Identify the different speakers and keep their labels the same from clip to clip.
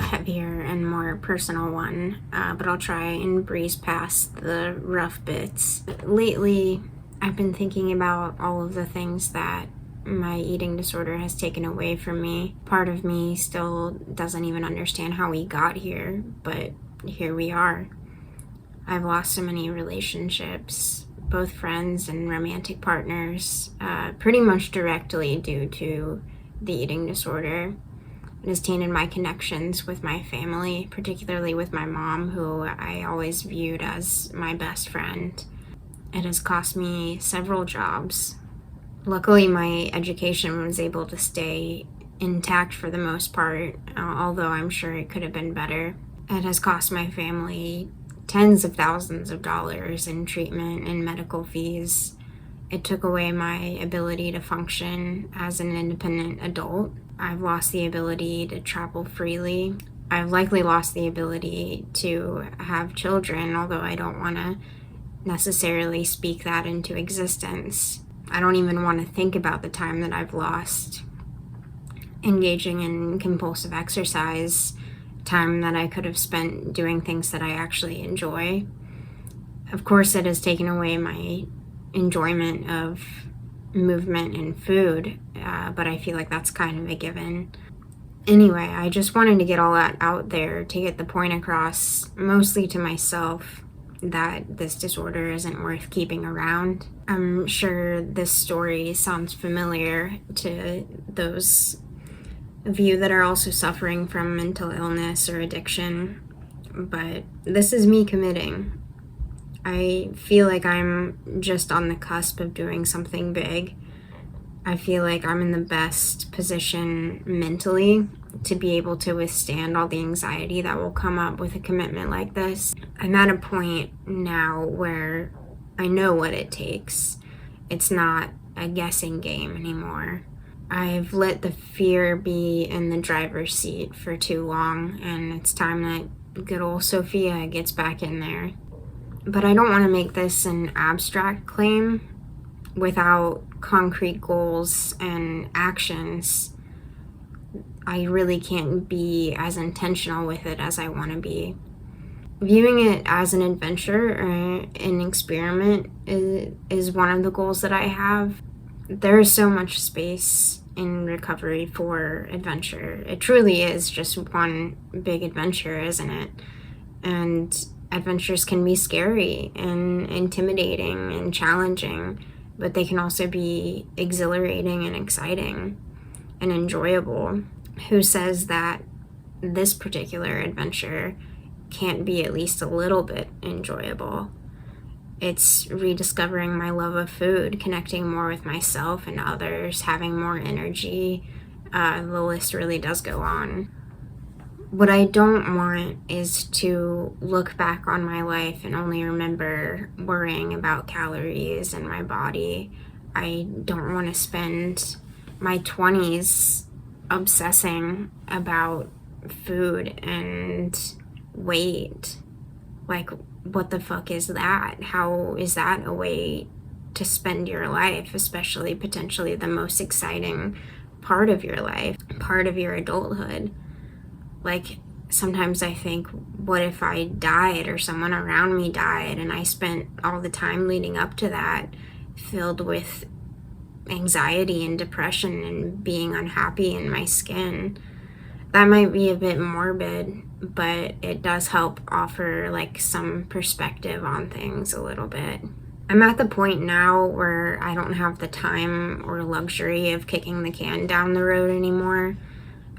Speaker 1: heavier and more personal one, but I'll try and breeze past the rough bits. Lately, I've been thinking about all of the things that my eating disorder has taken away from me. Part of me still doesn't even understand how we got here, but here we are. I've lost so many relationships, both friends and romantic partners, pretty much directly due to the eating disorder. It has tainted my connections with my family, particularly with my mom, who I always viewed as my best friend. It has cost me several jobs. Luckily, my education was able to stay intact for the most part, although I'm sure it could have been better. It has cost my family tens of thousands of dollars in treatment and medical fees. It took away my ability to function as an independent adult. I've lost the ability to travel freely. I've likely lost the ability to have children, although I don't want to necessarily speak that into existence. I don't even want to think about the time that I've lost engaging in compulsive exercise, time that I could have spent doing things that I actually enjoy. Of course, it has taken away my enjoyment of movement and food, but I feel like that's kind of a given. Anyway, I just wanted to get all that out there to get the point across, mostly to myself, that this disorder isn't worth keeping around. I'm sure this story sounds familiar to those of you that are also suffering from mental illness or addiction, but this is me committing. I feel like I'm just on the cusp of doing something big. I feel like I'm in the best position mentally to be able to withstand all the anxiety that will come up with a commitment like this. I'm at a point now where I know what it takes. It's not a guessing game anymore. I've let the fear be in the driver's seat for too long, and it's time that good old Sophia gets back in there. But I don't want to make this an abstract claim without concrete goals and actions. I really can't be as intentional with it as I want to be. Viewing it as an adventure or an experiment is one of the goals that I have. There is so much space in recovery for adventure. It truly is just one big adventure, isn't it? And adventures can be scary and intimidating and challenging, but they can also be exhilarating and exciting and enjoyable. Who says that this particular adventure can't be at least a little bit enjoyable? It's rediscovering my love of food, connecting more with myself and others, having more energy. The list really does go on. What I don't want is to look back on my life and only remember worrying about calories and my body. I don't want to spend my 20s obsessing about food and weight. Like, what the fuck is that? How is that a way to spend your life, especially potentially the most exciting part of your life, part of your adulthood? Like, sometimes I think, what if I died or someone around me died and I spent all the time leading up to that filled with anxiety and depression and being unhappy in my skin? That might be a bit morbid, but it does help offer like some perspective on things a little bit. I'm at the point now where I don't have the time or luxury of kicking the can down the road anymore.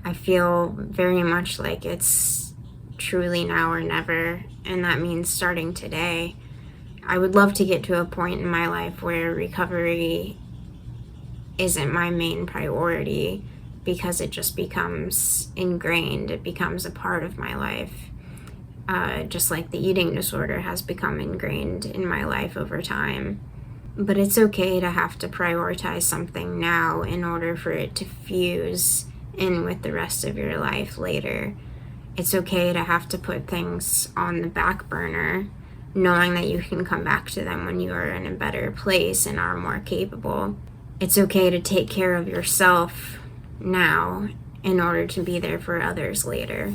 Speaker 1: I feel very much like it's truly now or never, and that means starting today. I would love to get to a point in my life where recovery isn't my main priority, because it just becomes ingrained. It becomes a part of my life, just like the eating disorder has become ingrained in my life over time. But it's okay to have to prioritize something now in order for it to fuse in with the rest of your life later. It's okay to have to put things on the back burner, knowing that you can come back to them when you are in a better place and are more capable. It's okay to take care of yourself now in order to be there for others later.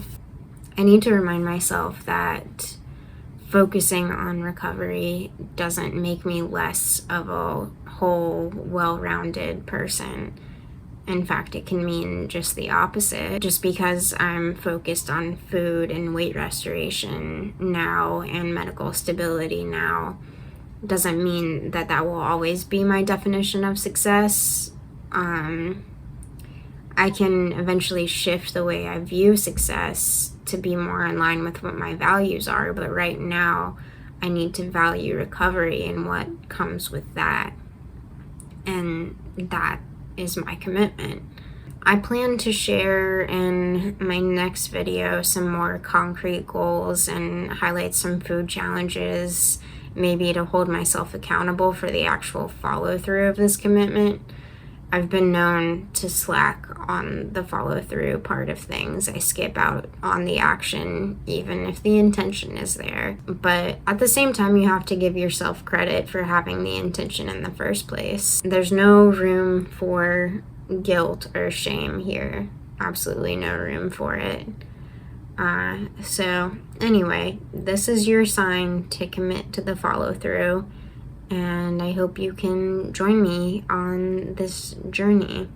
Speaker 1: I need to remind myself that focusing on recovery doesn't make me less of a whole, well-rounded person. In fact, it can mean just the opposite. Just because I'm focused on food and weight restoration now and medical stability now doesn't mean that that will always be my definition of success. I can eventually shift the way I view success to be more in line with what my values are, but right now I need to value recovery and what comes with that. And that is my commitment. I plan to share in my next video some more concrete goals and highlight some food challenges, maybe to hold myself accountable for the actual follow-through of this commitment. I've been known to slack on the follow-through part of things. I skip out on the action even if the intention is there. But at the same time, you have to give yourself credit for having the intention in the first place. There's no room for guilt or shame here. Absolutely no room for it. So anyway, this is your sign to commit to the follow-through. And I hope you can join me on this journey.